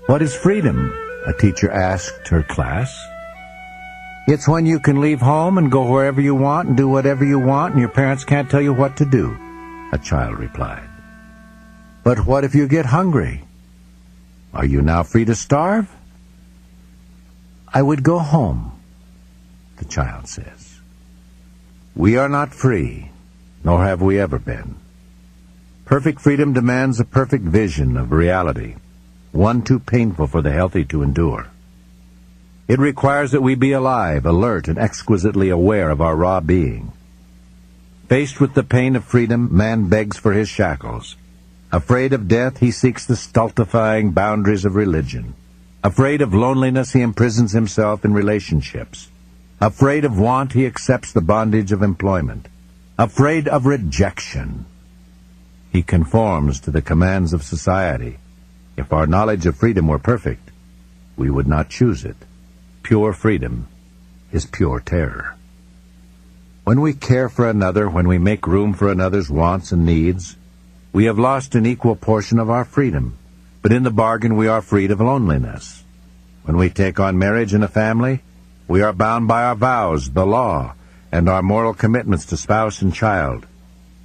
"What is freedom?" a teacher asked her class. "It's when you can leave home and go wherever you want and do whatever you want and your parents can't tell you what to do," a child replied. "But what if you get hungry? Are you now free to starve?" "I would go home," the child says. We are not free, nor have we ever been. Perfect freedom demands a perfect vision of reality, one too painful for the healthy to endure. It requires that we be alive, alert, and exquisitely aware of our raw being. Faced with the pain of freedom, man begs for his shackles. Afraid of death, he seeks the stultifying boundaries of religion. Afraid of loneliness, he imprisons himself in relationships. Afraid of want, he accepts the bondage of employment. Afraid of rejection, he conforms to the commands of society. If our knowledge of freedom were perfect, we would not choose it. Pure freedom is pure terror. When we care for another, when we make room for another's wants and needs, we have lost an equal portion of our freedom, but in the bargain we are freed of loneliness. When we take on marriage and a family, we are bound by our vows, the law, and our moral commitments to spouse and child,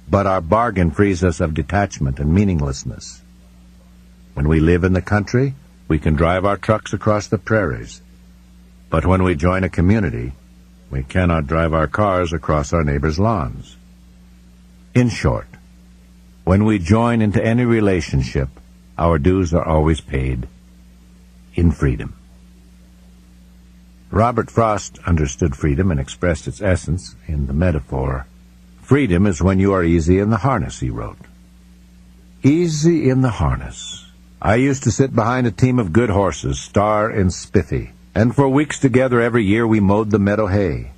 but our bargain frees us of detachment and meaninglessness. When we live in the country, we can drive our trucks across the prairies, but when we join a community, we cannot drive our cars across our neighbors' lawns. In short, when we join into any relationship, our dues are always paid in freedom. Robert Frost understood freedom and expressed its essence in the metaphor, "Freedom is when you are easy in the harness," he wrote. Easy in the harness. I used to sit behind a team of good horses, Star and Spiffy, and for weeks together every year we mowed the meadow hay.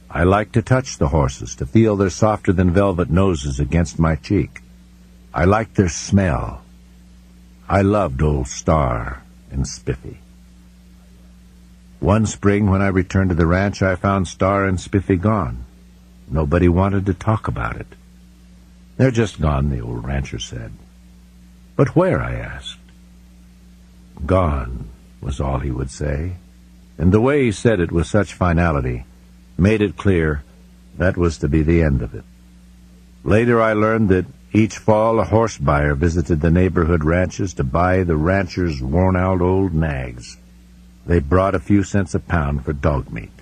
I liked to touch the horses, to feel their softer-than-velvet noses against my cheek. I liked their smell. I loved old Star and Spiffy. One spring when I returned to the ranch, I found Star and Spiffy gone. Nobody wanted to talk about it. "They're just gone," the old rancher said. "But where?" I asked. "Gone," was all he would say, and the way he said it with such finality made it clear that was to be the end of it. Later I learned that each fall a horse buyer visited the neighborhood ranches to buy the ranchers' worn-out old nags. They brought a few cents a pound for dog meat.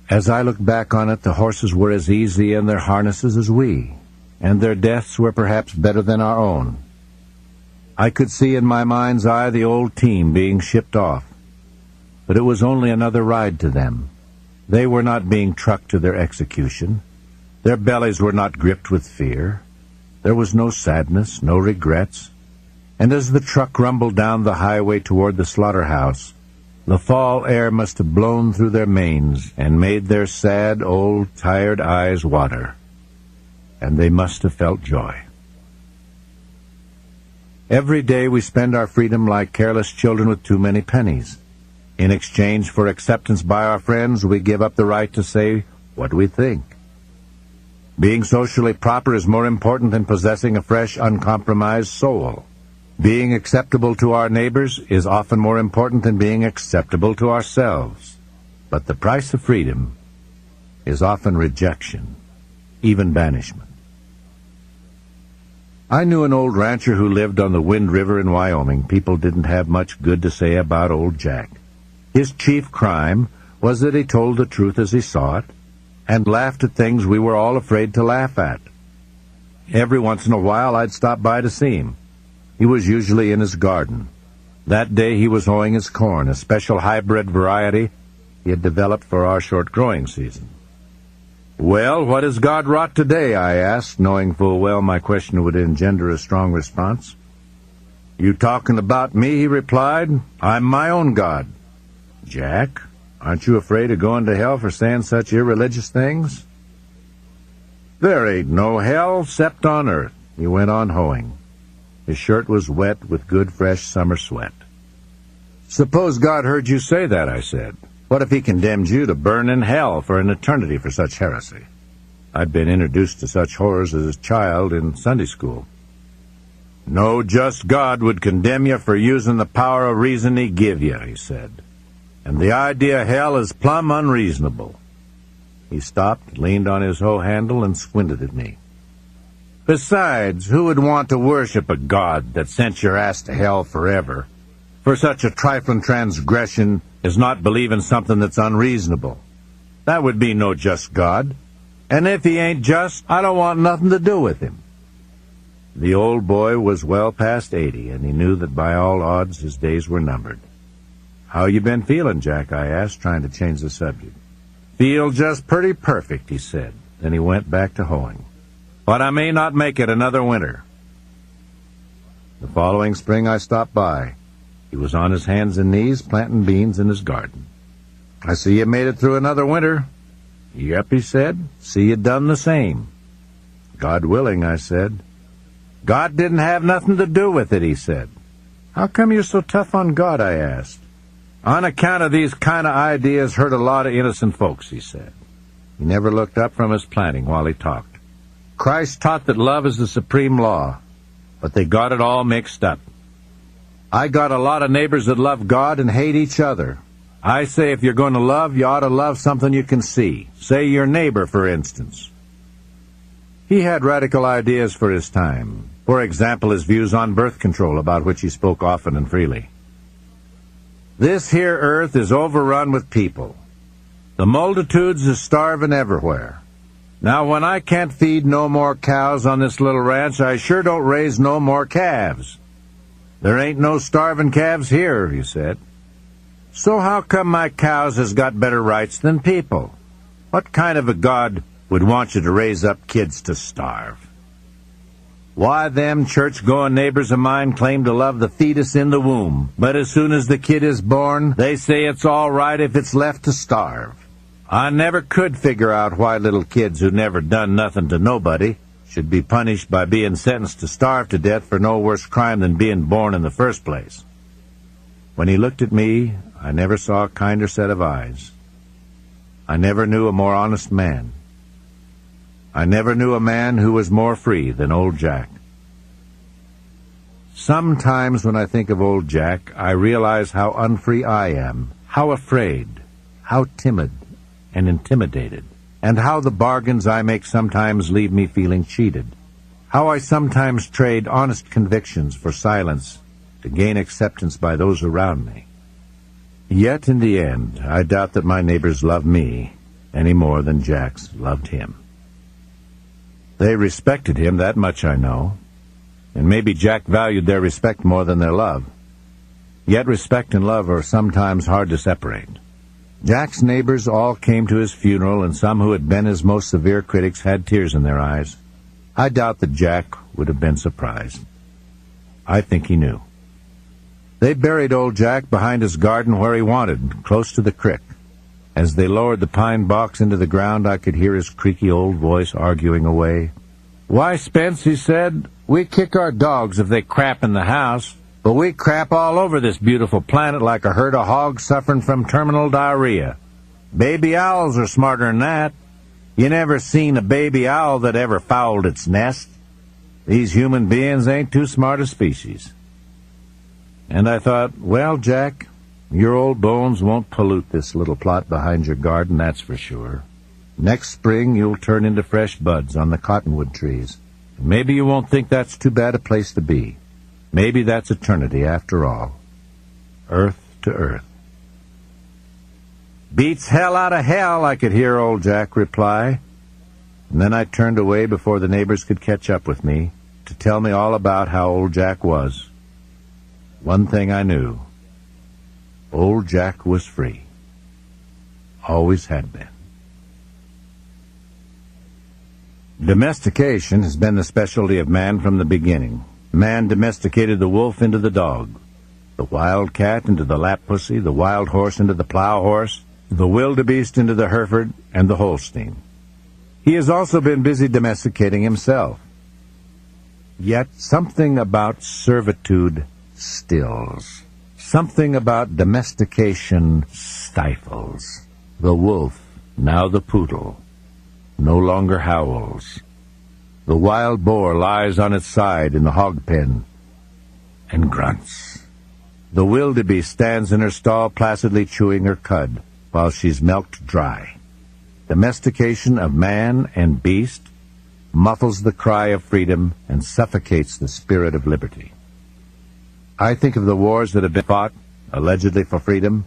As I look back on it, the horses were as easy in their harnesses as we, and their deaths were perhaps better than our own. I could see in my mind's eye the old team being shipped off, but it was only another ride to them. They were not being trucked to their execution. Their bellies were not gripped with fear. There was no sadness, no regrets. And as the truck rumbled down the highway toward the slaughterhouse, the fall air must have blown through their manes and made their sad, old, tired eyes water. And they must have felt joy. Every day we spend our freedom like careless children with too many pennies. In exchange for acceptance by our friends, we give up the right to say what we think. Being socially proper is more important than possessing a fresh, uncompromised soul. Being acceptable to our neighbors is often more important than being acceptable to ourselves. But the price of freedom is often rejection, even banishment. I knew an old rancher who lived on the Wind River in Wyoming. People didn't have much good to say about old Jack. His chief crime was that he told the truth as he saw it and laughed at things we were all afraid to laugh at. Every once in a while I'd stop by to see him. He was usually in his garden. That day he was hoeing his corn, a special hybrid variety he had developed for our short growing season. "Well, what has God wrought today?" I asked, knowing full well my question would engender a strong response. "You talking about me?" he replied. "I'm my own God." "Jack, aren't you afraid of going to hell for saying such irreligious things?" "There ain't no hell 'cept on earth." He went on hoeing. His shirt was wet with good, fresh summer sweat. "Suppose God heard you say that," I said. "What if he condemned you to burn in hell for an eternity for such heresy?" I'd been introduced to such horrors as a child in Sunday school. No just God would condemn you for using the power of reason he give you, he said. And the idea of hell is plumb unreasonable. He stopped, leaned on his hoe handle, and squinted at me. Besides, who would want to worship a God that sent your ass to hell forever for such a trifling transgression as not believing something that's unreasonable? That would be no just God. And if he ain't just, I don't want nothing to do with him. The old boy was well past 80, and he knew that by all odds his days were numbered. "How you been feeling, Jack?" I asked, trying to change the subject. "Feel just pretty perfect," he said. Then he went back to hoeing. "But I may not make it another winter." The following spring I stopped by. He was on his hands and knees planting beans in his garden. "I see you made it through another winter." "Yep," he said. "See you done the same." "God willing," I said. "God didn't have nothing to do with it," he said. "How come you're so tough on God?" I asked. "On account of these kind of ideas hurt a lot of innocent folks," he said. He never looked up from his planting while he talked. "Christ taught that love is the supreme law, but they got it all mixed up. I got a lot of neighbors that love God and hate each other. I say if you're going to love, you ought to love something you can see. Say your neighbor, for instance." He had radical ideas for his time. For example, his views on birth control, about which he spoke often and freely. "This here earth is overrun with people. The multitudes is starving everywhere. Now, when I can't feed no more cows on this little ranch, I sure don't raise no more calves. There ain't no starving calves here," he said. "So how come my cows has got better rights than people? What kind of a God would want you to raise up kids to starve? Why, them church-going neighbors of mine claim to love the fetus in the womb, but as soon as the kid is born, they say it's all right if it's left to starve. I never could figure out why little kids who never done nothing to nobody should be punished by being sentenced to starve to death for no worse crime than being born in the first place." When he looked at me, I never saw a kinder set of eyes. I never knew a more honest man. I never knew a man who was more free than old Jack. Sometimes when I think of old Jack, I realize how unfree I am, how afraid, how timid and intimidated, and how the bargains I make sometimes leave me feeling cheated, how I sometimes trade honest convictions for silence to gain acceptance by those around me. Yet in the end, I doubt that my neighbors love me any more than Jack's loved him. They respected him, that much I know, and maybe Jack valued their respect more than their love. Yet respect and love are sometimes hard to separate. Jack's neighbors all came to his funeral, and some who had been his most severe critics had tears in their eyes. I doubt that Jack would have been surprised. I think he knew. They buried old Jack behind his garden where he wanted, close to the creek. As they lowered the pine box into the ground, I could hear his creaky old voice arguing away. "Why, Spence," he said, "we kick our dogs if they crap in the house, but we crap all over this beautiful planet like a herd of hogs suffering from terminal diarrhea. Baby owls are smarter than that. You never seen a baby owl that ever fouled its nest. These human beings ain't too smart a species." And I thought, well, Jack, your old bones won't pollute this little plot behind your garden, that's for sure. Next spring you'll turn into fresh buds on the cottonwood trees. And maybe you won't think that's too bad a place to be. Maybe that's eternity after all. Earth to earth. "Beats hell out of hell," I could hear old Jack reply. And then I turned away before the neighbors could catch up with me to tell me all about how old Jack was. One thing I knew. Old Jack was free. Always had been. Domestication has been the specialty of man from the beginning. Man domesticated the wolf into the dog, the wild cat into the lap pussy, the wild horse into the plow horse, the wildebeest into the Hereford and the Holstein. He has also been busy domesticating himself. Yet something about servitude stills. Something about domestication stifles. The wolf, now the poodle, no longer howls. The wild boar lies on its side in the hog pen, and grunts. The wildebeest stands in her stall placidly chewing her cud while she's milked dry. Domestication of man and beast muffles the cry of freedom and suffocates the spirit of liberty. I think of the wars that have been fought, allegedly for freedom.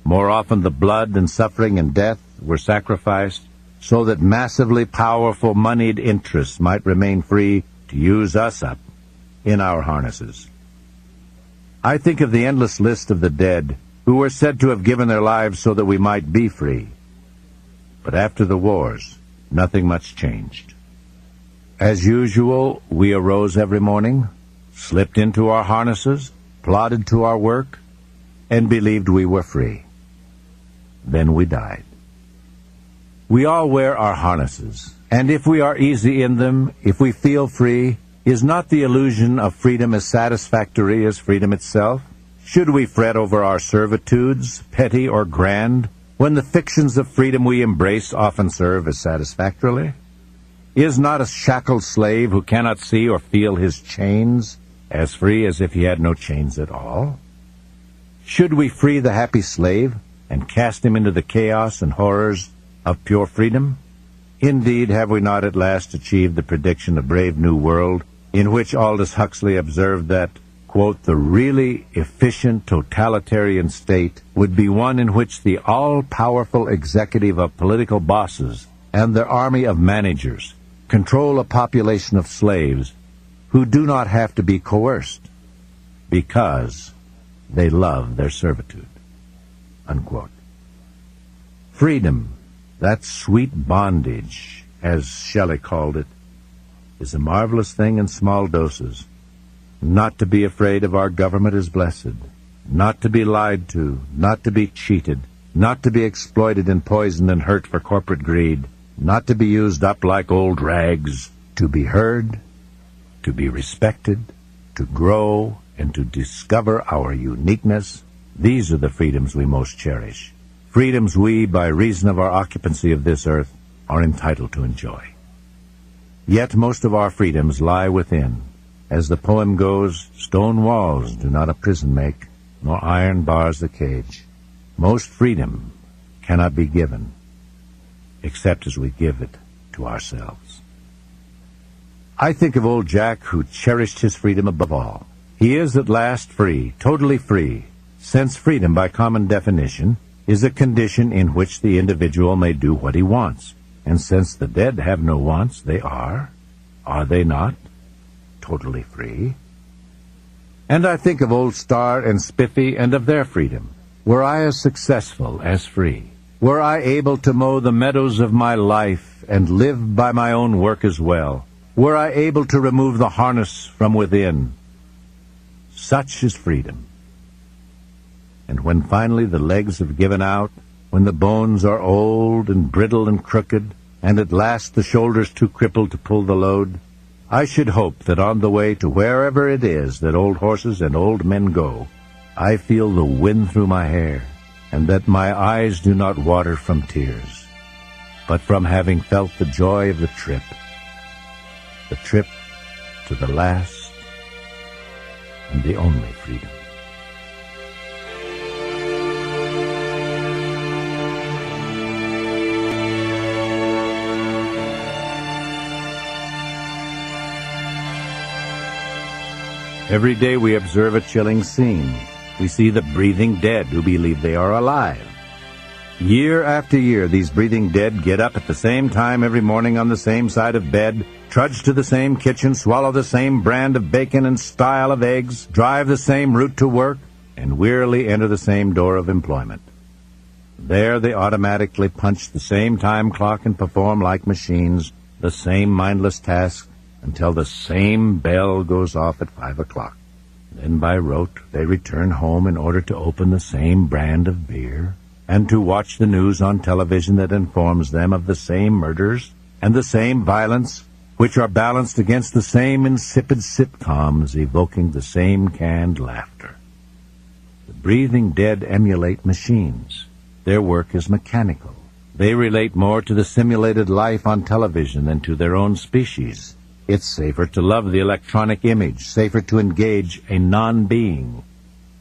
More often the blood and suffering and death were sacrificed so that massively powerful moneyed interests might remain free to use us up in our harnesses. I think of the endless list of the dead who were said to have given their lives so that we might be free. But after the wars, nothing much changed. As usual, we arose every morning, slipped into our harnesses, plodded to our work, and believed we were free. Then we died. We all wear our harnesses, and if we are easy in them, if we feel free, is not the illusion of freedom as satisfactory as freedom itself? Should we fret over our servitudes, petty or grand, when the fictions of freedom we embrace often serve as satisfactorily? Is not a shackled slave who cannot see or feel his chains as free as if he had no chains at all? Should we free the happy slave and cast him into the chaos and horrors of pure freedom? Indeed, have we not at last achieved the prediction of Brave New World, in which Aldous Huxley observed that, quote, the really efficient totalitarian state would be one in which the all-powerful executive of political bosses and their army of managers control a population of slaves who do not have to be coerced because they love their servitude, unquote. Freedom, that sweet bondage, as Shelley called it, is a marvelous thing in small doses. Not to be afraid of our government is blessed. Not to be lied to, not to be cheated, not to be exploited and poisoned and hurt for corporate greed, not to be used up like old rags, to be heard, to be respected, to grow, and to discover our uniqueness. These are the freedoms we most cherish. Freedoms we, by reason of our occupancy of this earth, are entitled to enjoy. Yet most of our freedoms lie within. As the poem goes, stone walls do not a prison make, nor iron bars the cage. Most freedom cannot be given, except as we give it to ourselves. I think of old Jack, who cherished his freedom above all. He is at last free, totally free, since freedom, by common definition, is a condition in which the individual may do what he wants. And since the dead have no wants, they are they not, totally free? And I think of old Starr and Spiffy and of their freedom. Were I as successful as free? Were I able to mow the meadows of my life and live by my own work as well? Were I able to remove the harness from within? Such is freedom. And when finally the legs have given out, when the bones are old and brittle and crooked, and at last the shoulders too crippled to pull the load, I should hope that on the way to wherever it is that old horses and old men go, I feel the wind through my hair, and that my eyes do not water from tears, but from having felt the joy of the trip to the last and the only freedom. Every day we observe a chilling scene. We see the breathing dead who believe they are alive. Year after year, these breathing dead get up at the same time every morning on the same side of bed, trudge to the same kitchen, swallow the same brand of bacon and style of eggs, drive the same route to work, and wearily enter the same door of employment. There they automatically punch the same time clock and perform like machines the same mindless task until the same bell goes off at 5 o'clock. Then by rote they return home in order to open the same brand of beer and to watch the news on television that informs them of the same murders and the same violence, which are balanced against the same insipid sitcoms evoking the same canned laughter. The breathing dead emulate machines. Their work is mechanical. They relate more to the simulated life on television than to their own species. It's safer to love the electronic image, safer to engage a non-being.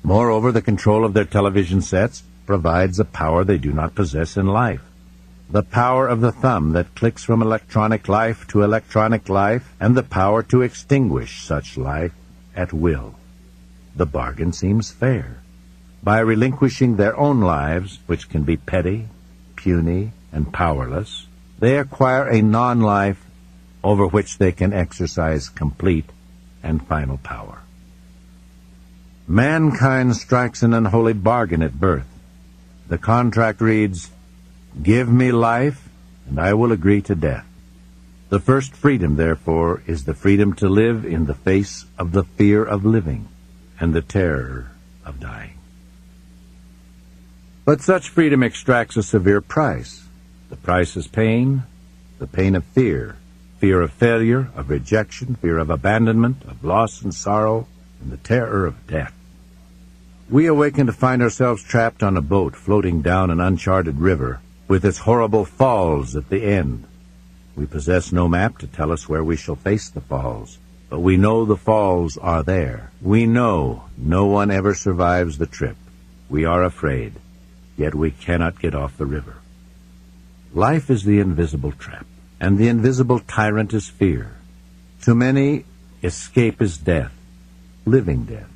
Moreover, the control of their television sets provides a power they do not possess in life. The power of the thumb that clicks from electronic life to electronic life, and the power to extinguish such life at will. The bargain seems fair. By relinquishing their own lives, which can be petty, puny, and powerless, they acquire a non-life over which they can exercise complete and final power. Mankind strikes an unholy bargain at birth. The contract reads, "Give me life, and I will agree to death." The first freedom, therefore, is the freedom to live in the face of the fear of living and the terror of dying. But such freedom extracts a severe price. The price is pain, the pain of fear, fear of failure, of rejection, fear of abandonment, of loss and sorrow, and the terror of death. We awaken to find ourselves trapped on a boat floating down an uncharted river with its horrible falls at the end. We possess no map to tell us where we shall face the falls, but we know the falls are there. We know no one ever survives the trip. We are afraid, yet we cannot get off the river. Life is the invisible trap, and the invisible tyrant is fear. To many, escape is death, living death.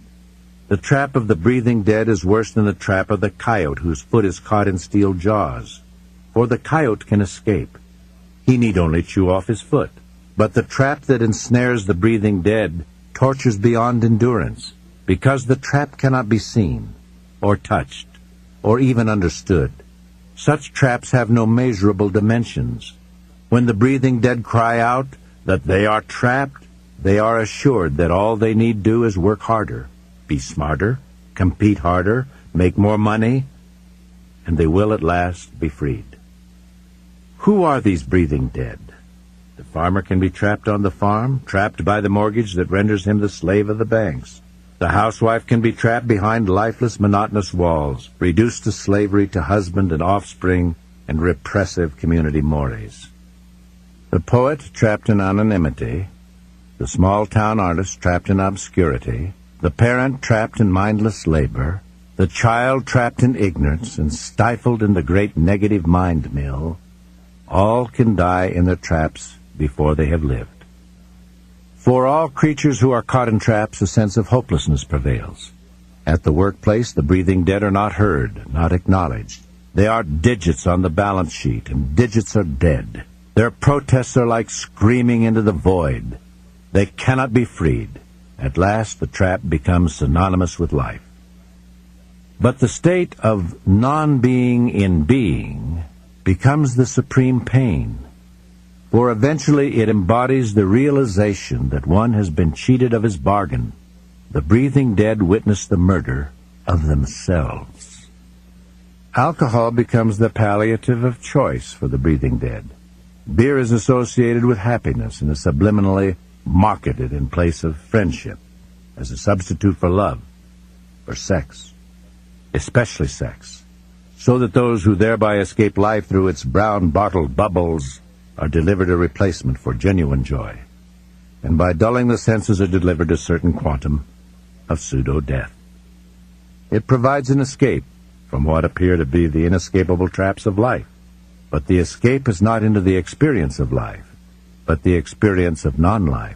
The trap of the breathing dead is worse than the trap of the coyote whose foot is caught in steel jaws. For the coyote can escape. He need only chew off his foot. But the trap that ensnares the breathing dead tortures beyond endurance, because the trap cannot be seen, or touched, or even understood. Such traps have no measurable dimensions. When the breathing dead cry out that they are trapped, they are assured that all they need do is work harder, be smarter, compete harder, make more money, and they will at last be freed. Who are these breathing dead? The farmer can be trapped on the farm, trapped by the mortgage that renders him the slave of the banks. The housewife can be trapped behind lifeless, monotonous walls, reduced to slavery to husband and offspring and repressive community mores. The poet trapped in anonymity, the small-town artist trapped in obscurity, the parent trapped in mindless labor, the child trapped in ignorance and stifled in the great negative mind mill, all can die in their traps before they have lived. For all creatures who are caught in traps, a sense of hopelessness prevails. At the workplace, the breathing dead are not heard, not acknowledged. They are digits on the balance sheet, and digits are dead. Their protests are like screaming into the void. They cannot be freed. At last, the trap becomes synonymous with life. But the state of non-being in being becomes the supreme pain, for eventually it embodies the realization that one has been cheated of his bargain. The breathing dead witness the murder of themselves. Alcohol becomes the palliative of choice for the breathing dead. Beer is associated with happiness and is subliminally marketed in place of friendship, as a substitute for love, for sex, especially sex, so that those who thereby escape life through its brown bottled bubbles are delivered a replacement for genuine joy, and by dulling the senses are delivered a certain quantum of pseudo-death. It provides an escape from what appear to be the inescapable traps of life, but the escape is not into the experience of life, but the experience of non-life.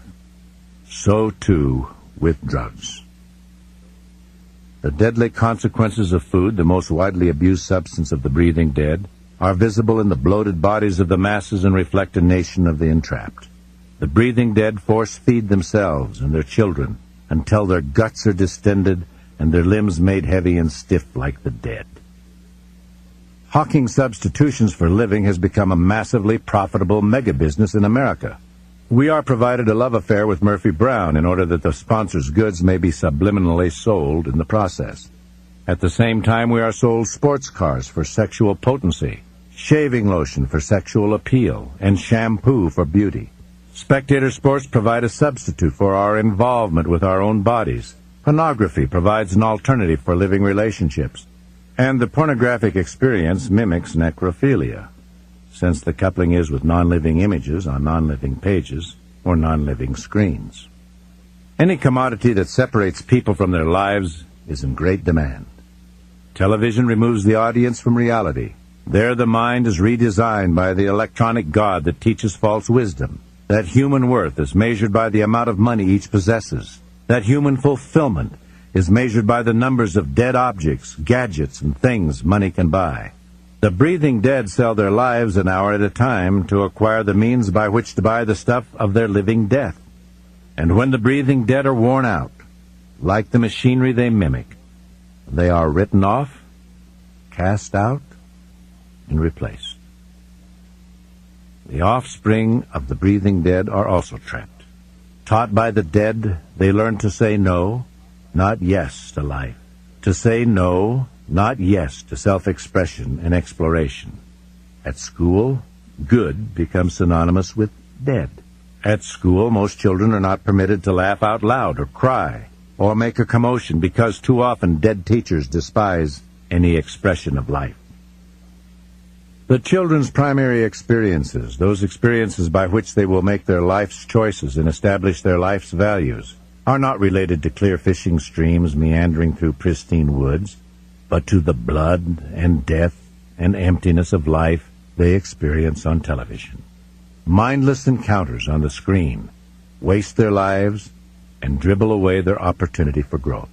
So, too, with drugs. The deadly consequences of food, the most widely abused substance of the breathing dead, are visible in the bloated bodies of the masses and reflect a nation of the entrapped. The breathing dead force-feed themselves and their children until their guts are distended and their limbs made heavy and stiff like the dead. Hawking substitutions for living has become a massively profitable mega-business in America. We are provided a love affair with Murphy Brown in order that the sponsor's goods may be subliminally sold in the process. At the same time, we are sold sports cars for sexual potency, shaving lotion for sexual appeal, and shampoo for beauty. Spectator sports provide a substitute for our involvement with our own bodies. Pornography provides an alternative for living relationships. And the pornographic experience mimics necrophilia. Since the coupling is with non-living images on non-living pages, or non-living screens. Any commodity that separates people from their lives is in great demand. Television removes the audience from reality. There the mind is redesigned by the electronic god that teaches false wisdom, that human worth is measured by the amount of money each possesses, that human fulfillment is measured by the numbers of dead objects, gadgets, and things money can buy. The breathing dead sell their lives an hour at a time to acquire the means by which to buy the stuff of their living death. And when the breathing dead are worn out, like the machinery they mimic, they are written off, cast out, and replaced. The offspring of the breathing dead are also trapped. Taught by the dead, they learn to say no, not yes to life. To say no, not yes to self-expression and exploration. At school, good becomes synonymous with dead. At school, most children are not permitted to laugh out loud or cry or make a commotion because too often dead teachers despise any expression of life. The children's primary experiences, those experiences by which they will make their life's choices and establish their life's values, are not related to clear fishing streams meandering through pristine woods, but to the blood and death and emptiness of life they experience on television. Mindless encounters on the screen waste their lives and dribble away their opportunity for growth.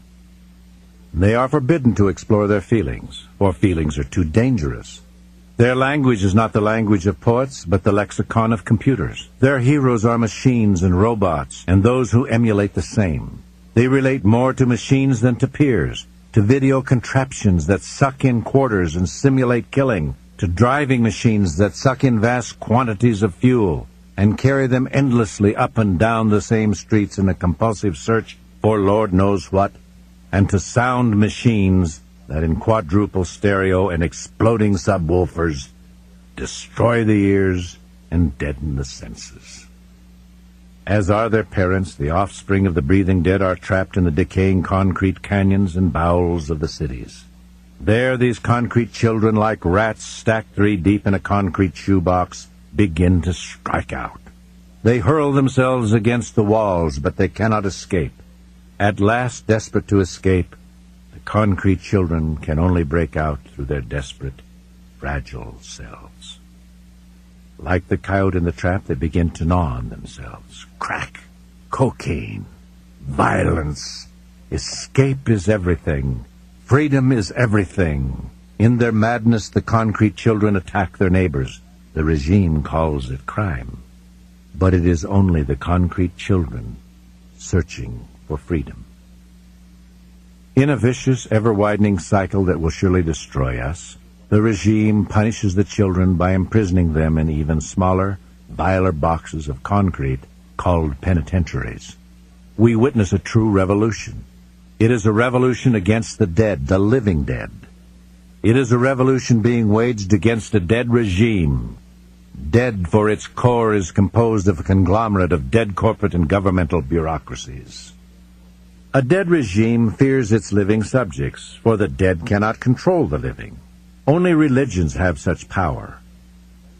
They are forbidden to explore their feelings, for feelings are too dangerous. Their language is not the language of poets, but the lexicon of computers. Their heroes are machines and robots, and those who emulate the same. They relate more to machines than to peers, to video contraptions that suck in quarters and simulate killing, to driving machines that suck in vast quantities of fuel and carry them endlessly up and down the same streets in a compulsive search for Lord knows what, and to sound machines that in quadruple stereo and exploding subwoofers destroy the ears and deaden the senses. As are their parents, the offspring of the breathing dead are trapped in the decaying concrete canyons and bowels of the cities. There these concrete children, like rats stacked 3 deep in a concrete shoebox, begin to strike out. They hurl themselves against the walls, but they cannot escape. At last, desperate to escape, the concrete children can only break out through their desperate, fragile selves. Like the coyote in the trap, they begin to gnaw on themselves. Crack, cocaine, violence. Escape is everything. Freedom is everything. In their madness, the concrete children attack their neighbors. The regime calls it crime. But it is only the concrete children searching for freedom. In a vicious, ever-widening cycle that will surely destroy us, the regime punishes the children by imprisoning them in even smaller, viler boxes of concrete called penitentiaries. We witness a true revolution. It is a revolution against the dead, the living dead. It is a revolution being waged against a dead regime. Dead, for its core is composed of a conglomerate of dead corporate and governmental bureaucracies. A dead regime fears its living subjects, for the dead cannot control the living. Only religions have such power.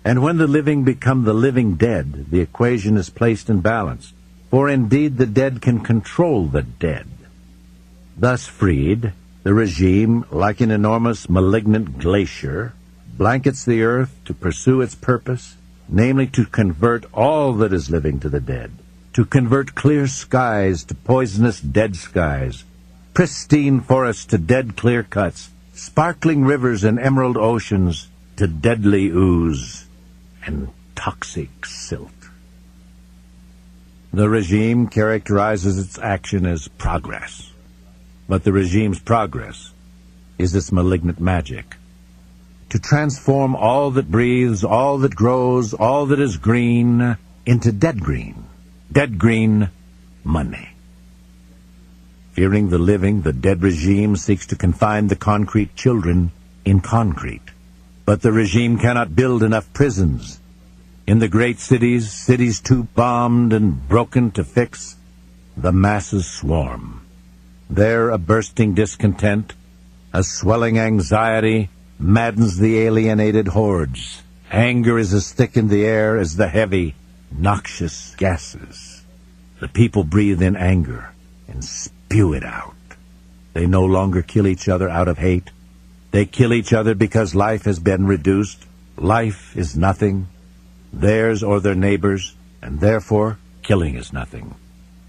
And when the living become the living dead, the equation is placed in balance, for indeed the dead can control the dead. Thus freed, the regime, like an enormous malignant glacier, blankets the earth to pursue its purpose, namely to convert all that is living to the dead, to convert clear skies to poisonous dead skies, pristine forests to dead clear cuts, sparkling rivers and emerald oceans to deadly ooze and toxic silt. The regime characterizes its action as progress. But the regime's progress is its malignant magic. To transform all that breathes, all that grows, all that is green, into dead green money. Fearing the living, the dead regime seeks to confine the concrete children in concrete. But the regime cannot build enough prisons. In the great cities, cities too bombed and broken to fix, the masses swarm. There a bursting discontent, a swelling anxiety, maddens the alienated hordes. Anger is as thick in the air as the heavy, noxious gases. The people breathe in anger and spew it out. They no longer kill each other out of hate. They kill each other because life has been reduced. Life is nothing, theirs or their neighbors, and therefore killing is nothing.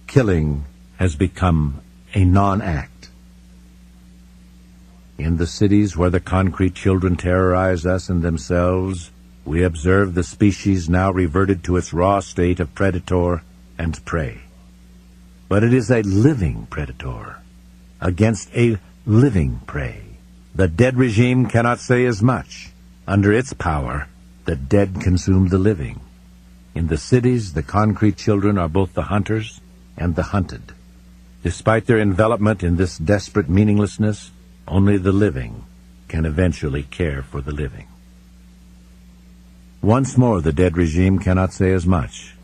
Killing has become a non-act. In the cities where the concrete children terrorize us and themselves, we observe the species now reverted to its raw state of predator and prey. But it is a living predator against a living prey. The dead regime cannot say as much. Under its power, the dead consume the living. In the cities, the concrete children are both the hunters and the hunted. Despite their envelopment in this desperate meaninglessness, only the living can eventually care for the living. Once more, the dead regime cannot say as much,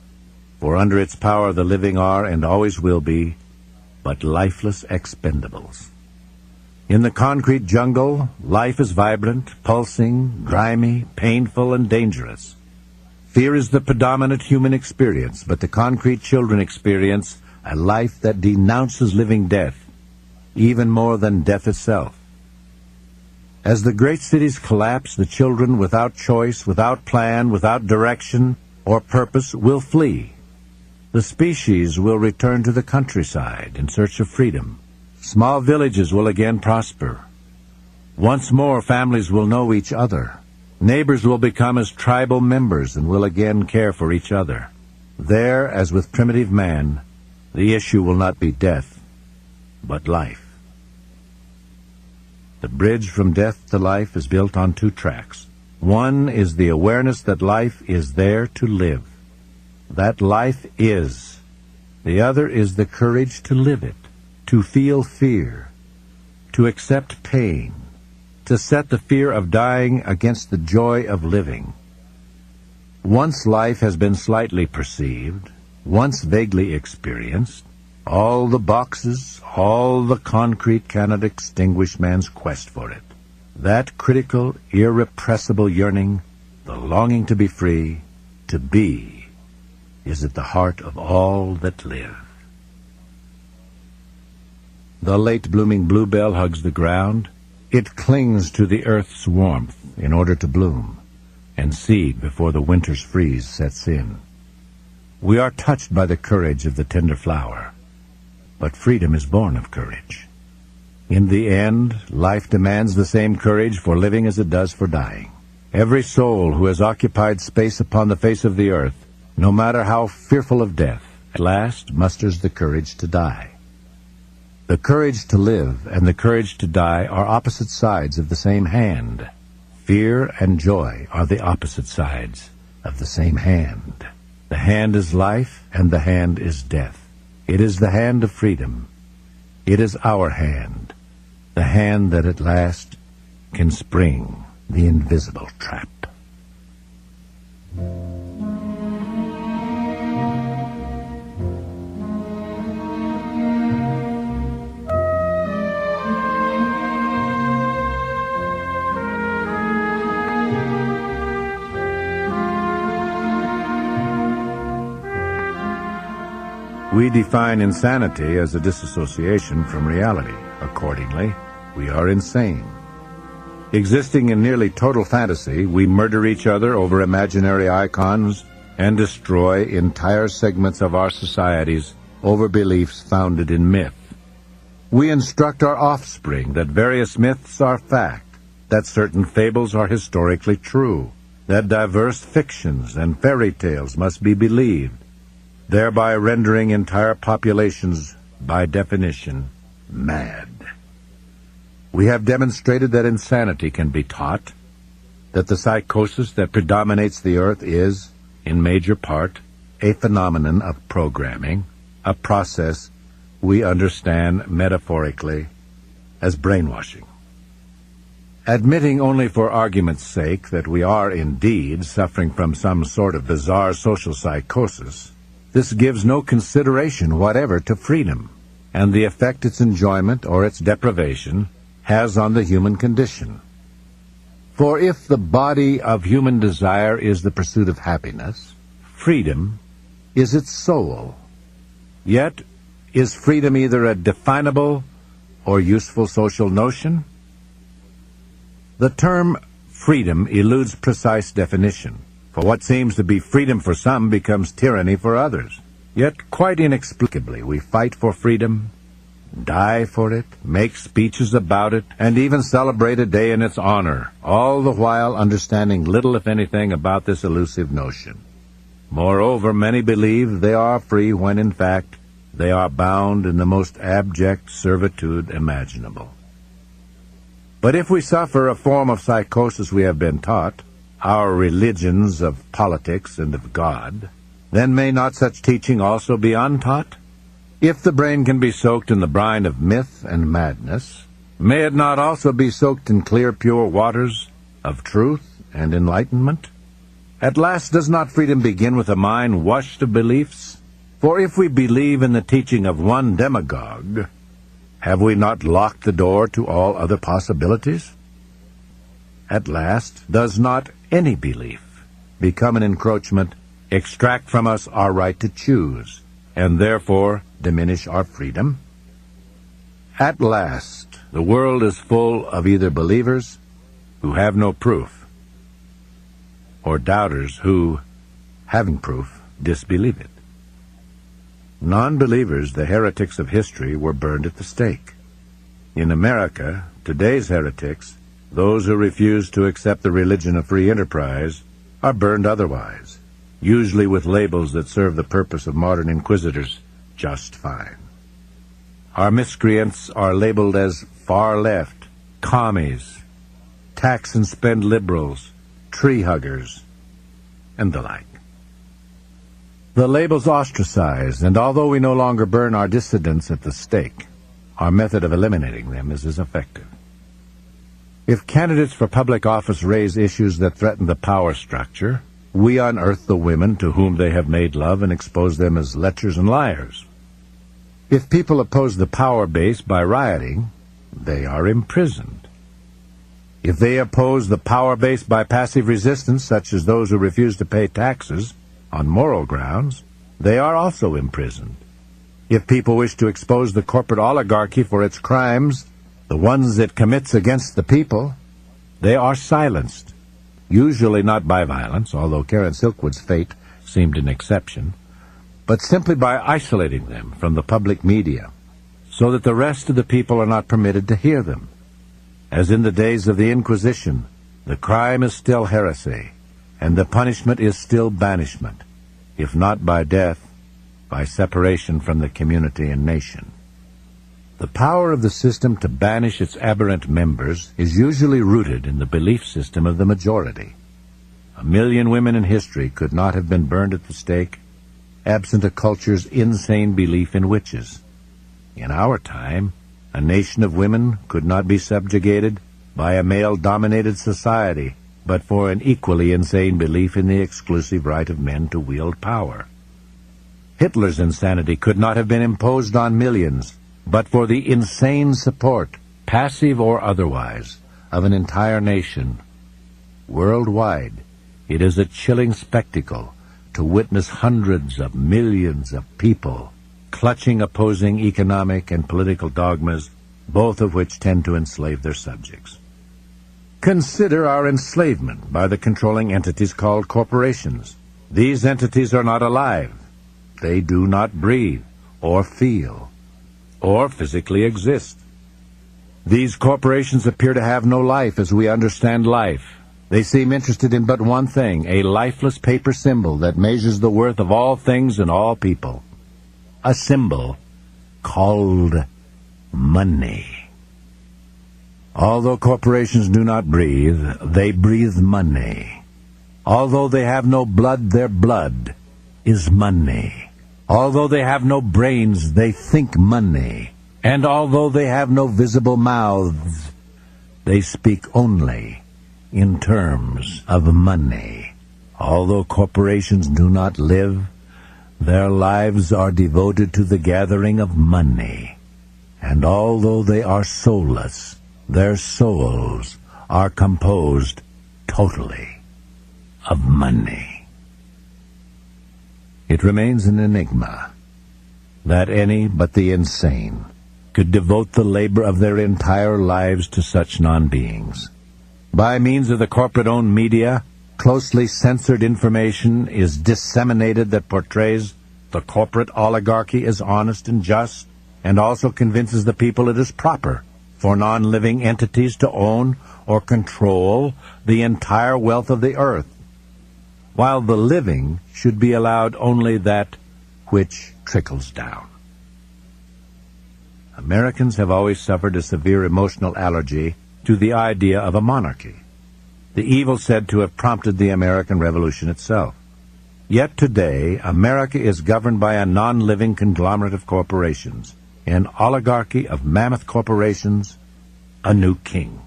for under its power the living are and always will be but lifeless expendables. In the concrete jungle, life is vibrant, pulsing, grimy, painful, and dangerous. Fear is the predominant human experience, but the concrete children experience a life that denounces living death, even more than death itself. As the great cities collapse, the children, without choice, without plan, without direction or purpose, will flee. The species will return to the countryside in search of freedom. Small villages will again prosper. Once more, families will know each other. Neighbors will become as tribal members and will again care for each other. There, as with primitive man, the issue will not be death, but life. The bridge from death to life is built on two tracks. One is the awareness that life is there to live, that life is. The other is the courage to live it, to feel fear, to accept pain, to set the fear of dying against the joy of living. Once life has been slightly perceived, once vaguely experienced, all the boxes, all the concrete cannot extinguish man's quest for it. That critical, irrepressible yearning, the longing to be free, to be, is at the heart of all that live. The late blooming bluebell hugs the ground. It clings to the earth's warmth in order to bloom and seed before the winter's freeze sets in. We are touched by the courage of the tender flower, but freedom is born of courage. In the end, life demands the same courage for living as it does for dying. Every soul who has occupied space upon the face of the earth, no matter how fearful of death, at last musters the courage to die. The courage to live and the courage to die are opposite sides of the same hand. Fear and joy are the opposite sides of the same hand. The hand is life and the hand is death. It is the hand of freedom. It is our hand, the hand that at last can spring the invisible trap. We define insanity as a disassociation from reality. Accordingly, we are insane. Existing in nearly total fantasy, we murder each other over imaginary icons and destroy entire segments of our societies over beliefs founded in myth. We instruct our offspring that various myths are fact, that certain fables are historically true, that diverse fictions and fairy tales must be believed, thereby rendering entire populations, by definition, mad. We have demonstrated that insanity can be taught, that the psychosis that predominates the earth is, in major part, a phenomenon of programming, a process we understand metaphorically as brainwashing. Admitting only for argument's sake that we are indeed suffering from some sort of bizarre social psychosis, this gives no consideration whatever to freedom and the effect its enjoyment or its deprivation has on the human condition. For if the body of human desire is the pursuit of happiness, freedom is its soul. Yet, is freedom either a definable or useful social notion? The term freedom eludes precise definition, for what seems to be freedom for some becomes tyranny for others. Yet, quite inexplicably, we fight for freedom, die for it, make speeches about it, and even celebrate a day in its honor, all the while understanding little, if anything, about this elusive notion. Moreover, many believe they are free when, in fact, they are bound in the most abject servitude imaginable. But if we suffer a form of psychosis we have been taught, our religions of politics and of God, then may not such teaching also be untaught? If the brain can be soaked in the brine of myth and madness, may it not also be soaked in clear, pure waters of truth and enlightenment? At last, does not freedom begin with a mind washed of beliefs? For if we believe in the teaching of one demagogue, have we not locked the door to all other possibilities? At last, does not any belief become an encroachment, extract from us our right to choose, and therefore diminish our freedom? At last, the world is full of either believers who have no proof, or doubters who, having proof, disbelieve it. Non-believers, the heretics of history, were burned at the stake. In America, today's heretics, those who refuse to accept the religion of free enterprise, are burned otherwise, usually with labels that serve the purpose of modern inquisitors just fine. Our miscreants are labeled as far left, commies, tax and spend liberals, tree huggers, and the like. The labels ostracize, and although we no longer burn our dissidents at the stake, our method of eliminating them is as effective. If candidates for public office raise issues that threaten the power structure, we unearth the women to whom they have made love and expose them as lechers and liars. If people oppose the power base by rioting, they are imprisoned. If they oppose the power base by passive resistance, such as those who refuse to pay taxes on moral grounds, they are also imprisoned. If people wish to expose the corporate oligarchy for its crimes, the ones it commits against the people, they are silenced, usually not by violence, although Karen Silkwood's fate seemed an exception, but simply by isolating them from the public media, so that the rest of the people are not permitted to hear them. As in the days of the Inquisition, the crime is still heresy, and the punishment is still banishment, if not by death, by separation from the community and nation. The power of the system to banish its aberrant members is usually rooted in the belief system of the majority. 1 million women in history could not have been burned at the stake, absent a culture's insane belief in witches. In our time, a nation of women could not be subjugated by a male-dominated society, but for an equally insane belief in the exclusive right of men to wield power. Hitler's insanity could not have been imposed on millions, but for the insane support, passive or otherwise, of an entire nation. Worldwide, it is a chilling spectacle to witness hundreds of millions of people clutching opposing economic and political dogmas, both of which tend to enslave their subjects. Consider our enslavement by the controlling entities called corporations. These entities are not alive. They do not breathe, or feel, or physically exist. These corporations appear to have no life as we understand life. They seem interested in but one thing, a lifeless paper symbol that measures the worth of all things and all people. A symbol called money. Although corporations do not breathe, they breathe money. Although they have no blood, their blood is money. Although they have no brains, they think money. And although they have no visible mouths, they speak only in terms of money. Although corporations do not live, their lives are devoted to the gathering of money. And although they are soulless, their souls are composed totally of money. It remains an enigma that any but the insane could devote the labor of their entire lives to such non-beings. By means of the corporate-owned media, closely censored information is disseminated that portrays the corporate oligarchy as honest and just, and also convinces the people it is proper for non-living entities to own or control the entire wealth of the earth, while the living should be allowed only that which trickles down. Americans have always suffered a severe emotional allergy to the idea of a monarchy, the evil said to have prompted the American Revolution itself. Yet today, America is governed by a non-living conglomerate of corporations, an oligarchy of mammoth corporations, a new king.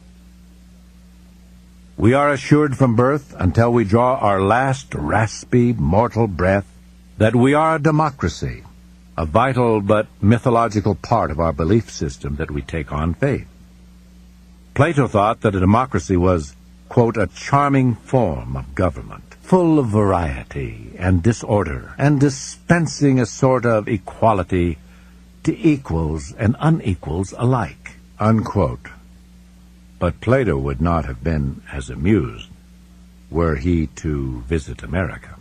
We are assured from birth, until we draw our last raspy mortal breath, that we are a democracy, a vital but mythological part of our belief system that we take on faith. Plato thought that a democracy was, quote, a charming form of government, full of variety and disorder, and dispensing a sort of equality to equals and unequals alike, unquote. But Plato would not have been as amused were he to visit America.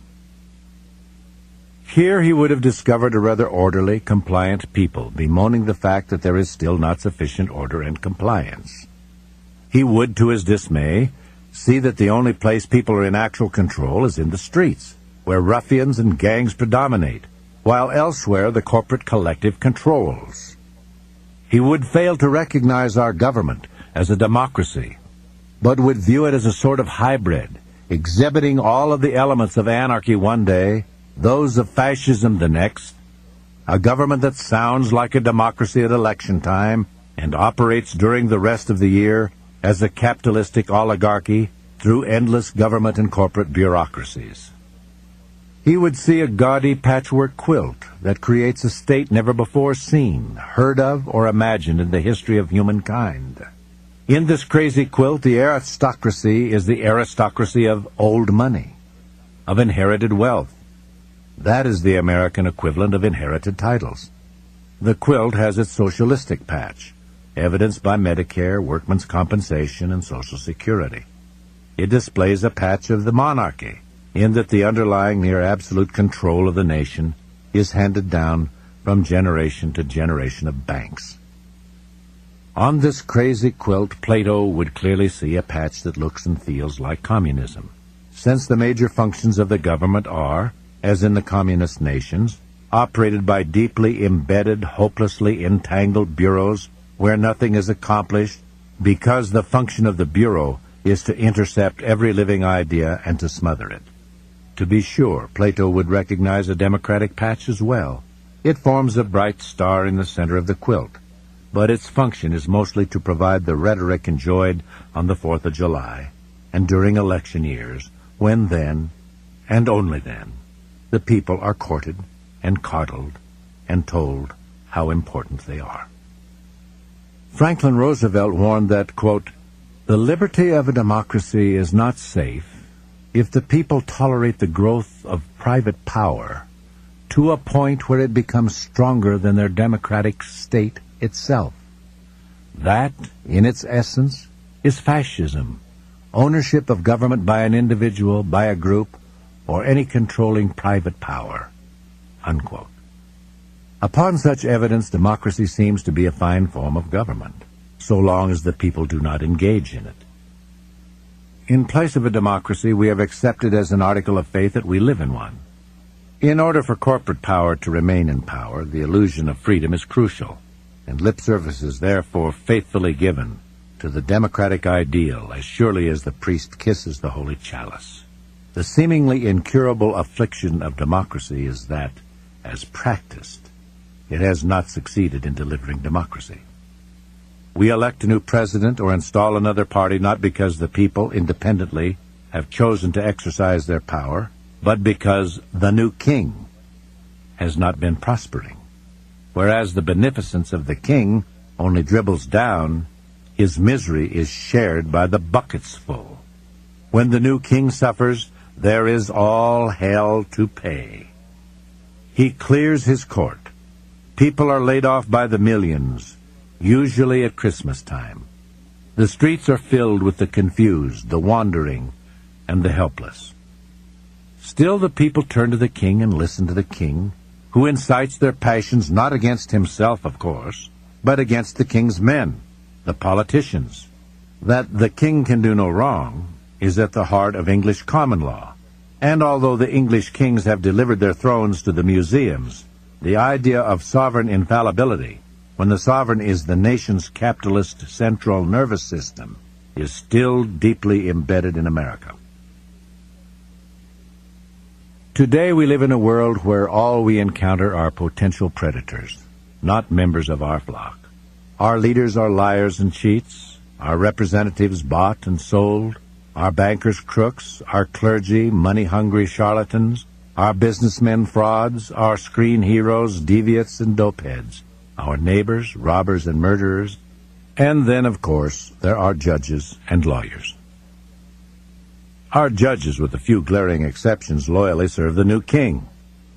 Here he would have discovered a rather orderly, compliant people, bemoaning the fact that there is still not sufficient order and compliance. He would, to his dismay, see that the only place people are in actual control is in the streets, where ruffians and gangs predominate, while elsewhere the corporate collective controls. He would fail to recognize our government as a democracy, but would view it as a sort of hybrid, exhibiting all of the elements of anarchy one day, those of fascism the next, a government that sounds like a democracy at election time and operates during the rest of the year as a capitalistic oligarchy through endless government and corporate bureaucracies. He would see a gaudy patchwork quilt that creates a state never before seen, heard of, or imagined in the history of humankind. In this crazy quilt, the aristocracy is the aristocracy of old money, of inherited wealth. That is the American equivalent of inherited titles. The quilt has its socialistic patch, evidenced by Medicare, workmen's compensation, and Social Security. It displays a patch of the monarchy, in that the underlying near absolute control of the nation is handed down from generation to generation of banks. On this crazy quilt, Plato would clearly see a patch that looks and feels like communism, since the major functions of the government are, as in the communist nations, operated by deeply embedded, hopelessly entangled bureaus where nothing is accomplished because the function of the bureau is to intercept every living idea and to smother it. To be sure, Plato would recognize a democratic patch as well. It forms a bright star in the center of the quilt, but its function is mostly to provide the rhetoric enjoyed on the 4th of July and during election years, when then, and only then, the people are courted and coddled and told how important they are. Franklin Roosevelt warned that, quote, the liberty of a democracy is not safe if the people tolerate the growth of private power to a point where it becomes stronger than their democratic state itself. That, in its essence, is fascism, ownership of government by an individual, by a group, or any controlling private power, unquote. Upon such evidence, democracy seems to be a fine form of government, so long as the people do not engage in it. In place of a democracy, we have accepted as an article of faith that we live in one. In order for corporate power to remain in power, the illusion of freedom is crucial, and lip service is therefore faithfully given to the democratic ideal as surely as the priest kisses the holy chalice. The seemingly incurable affliction of democracy is that, as practiced, it has not succeeded in delivering democracy. We elect a new president or install another party not because the people independently have chosen to exercise their power, but because the new king has not been prospering. Whereas the beneficence of the king only dribbles down, his misery is shared by the buckets full. When the new king suffers, there is all hell to pay. He clears his court. People are laid off by the millions, usually at Christmas time. The streets are filled with the confused, the wandering, and the helpless. Still the people turn to the king and listen to the king, who incites their passions not against himself, of course, but against the king's men, the politicians. That the king can do no wrong is at the heart of English common law. And although the English kings have delivered their thrones to the museums, the idea of sovereign infallibility, when the sovereign is the nation's capitalist central nervous system, is still deeply embedded in America. Today we live in a world where all we encounter are potential predators, not members of our flock. Our leaders are liars and cheats, our representatives bought and sold, our bankers crooks, our clergy money-hungry charlatans, our businessmen frauds, our screen heroes deviates and dopeheads, our neighbors robbers and murderers, and then, of course, there are judges and lawyers. Our judges, with a few glaring exceptions, loyally serve the new king,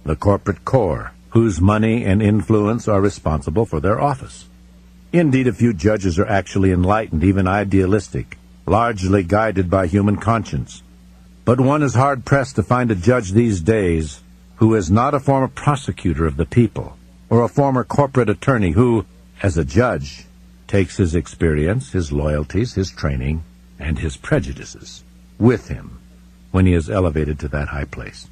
the corporate core, whose money and influence are responsible for their office. Indeed, a few judges are actually enlightened, even idealistic, largely guided by human conscience. But one is hard-pressed to find a judge these days who is not a former prosecutor of the people, or a former corporate attorney who, as a judge, takes his experience, his loyalties, his training, and his prejudices with him when he is elevated to that high place.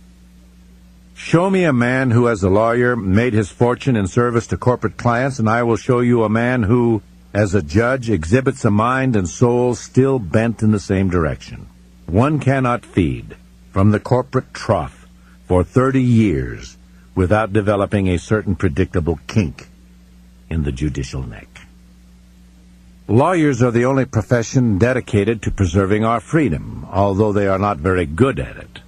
Show me a man who, as a lawyer, made his fortune in service to corporate clients, and I will show you a man who, as a judge, exhibits a mind and soul still bent in the same direction. One cannot feed from the corporate trough for 30 years without developing a certain predictable kink in the judicial neck. Lawyers are the only profession dedicated to preserving our freedom, although they are not very good at it.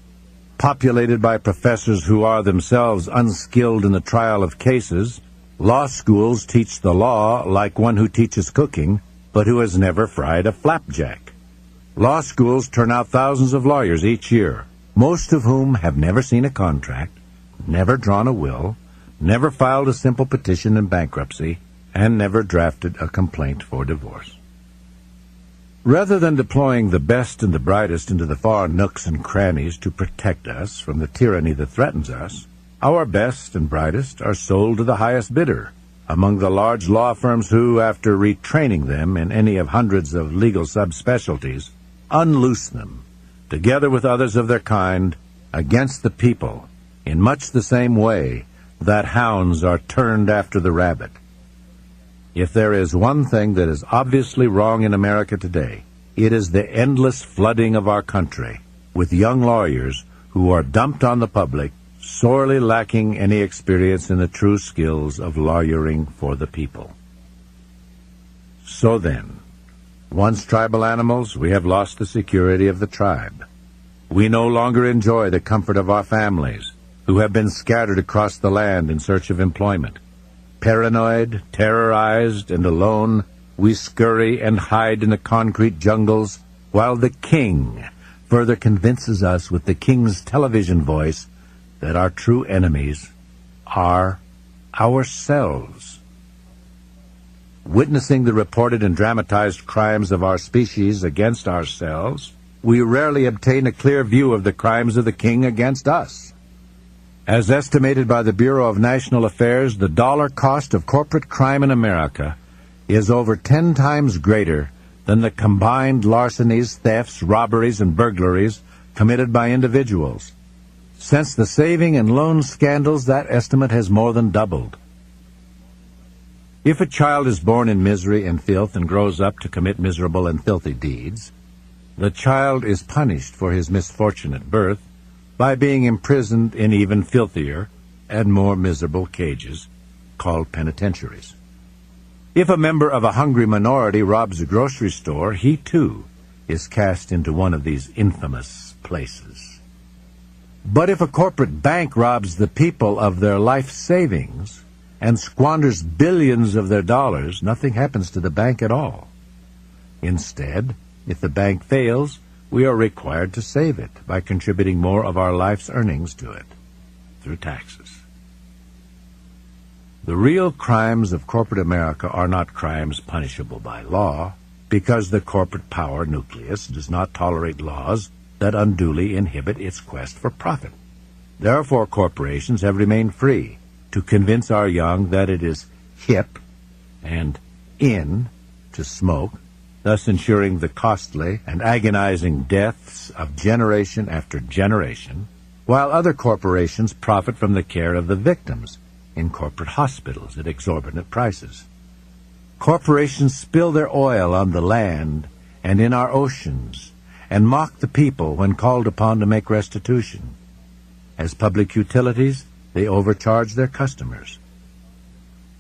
Populated by professors who are themselves unskilled in the trial of cases, law schools teach the law like one who teaches cooking, but who has never fried a flapjack. Law schools turn out thousands of lawyers each year, most of whom have never seen a contract, never drawn a will, never filed a simple petition in bankruptcy, and never drafted a complaint for divorce. Rather than deploying the best and the brightest into the far nooks and crannies to protect us from the tyranny that threatens us, our best and brightest are sold to the highest bidder among the large law firms who, after retraining them in any of hundreds of legal subspecialties, unloose them, together with others of their kind, against the people in much the same way that hounds are turned after the rabbit. If there is one thing that is obviously wrong in America today, it is the endless flooding of our country with young lawyers who are dumped on the public, sorely lacking any experience in the true skills of lawyering for the people. So then, once tribal animals, we have lost the security of the tribe. We no longer enjoy the comfort of our families, who have been scattered across the land in search of employment. Paranoid, terrorized, and alone, we scurry and hide in the concrete jungles, while the king further convinces us with the king's television voice that our true enemies are ourselves. Witnessing the reported and dramatized crimes of our species against ourselves, we rarely obtain a clear view of the crimes of the king against us. As estimated by the Bureau of National Affairs, the dollar cost of corporate crime in America is over 10 times greater than the combined larcenies, thefts, robberies, and burglaries committed by individuals. Since the saving and loan scandals, that estimate has more than doubled. If a child is born in misery and filth and grows up to commit miserable and filthy deeds, the child is punished for his misfortune at birth by being imprisoned in even filthier and more miserable cages called penitentiaries. If a member of a hungry minority robs a grocery store, he too is cast into one of these infamous places. But if a corporate bank robs the people of their life savings and squanders billions of their dollars, nothing happens to the bank at all. Instead, if the bank fails, we are required to save it by contributing more of our life's earnings to it through taxes. The real crimes of corporate America are not crimes punishable by law, because the corporate power nucleus does not tolerate laws that unduly inhibit its quest for profit. Therefore, corporations have remained free to convince our young that it is hip and in to smoke, thus ensuring the costly and agonizing deaths of generation after generation, while other corporations profit from the care of the victims in corporate hospitals at exorbitant prices. Corporations spill their oil on the land and in our oceans and mock the people when called upon to make restitution. As public utilities, they overcharge their customers.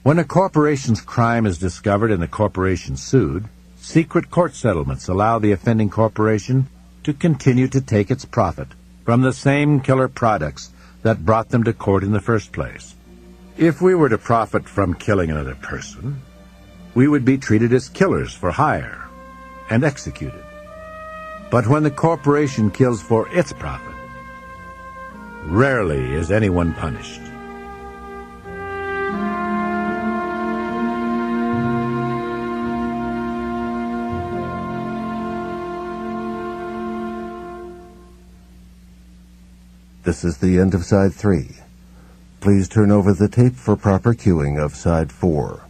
When a corporation's crime is discovered and the corporation sued, secret court settlements allow the offending corporation to continue to take its profit from the same killer products that brought them to court in the first place. If we were to profit from killing another person, we would be treated as killers for hire and executed. But when the corporation kills for its profit, rarely is anyone punished. This is the end of Side 3. Please turn over the tape for proper cueing of Side 4.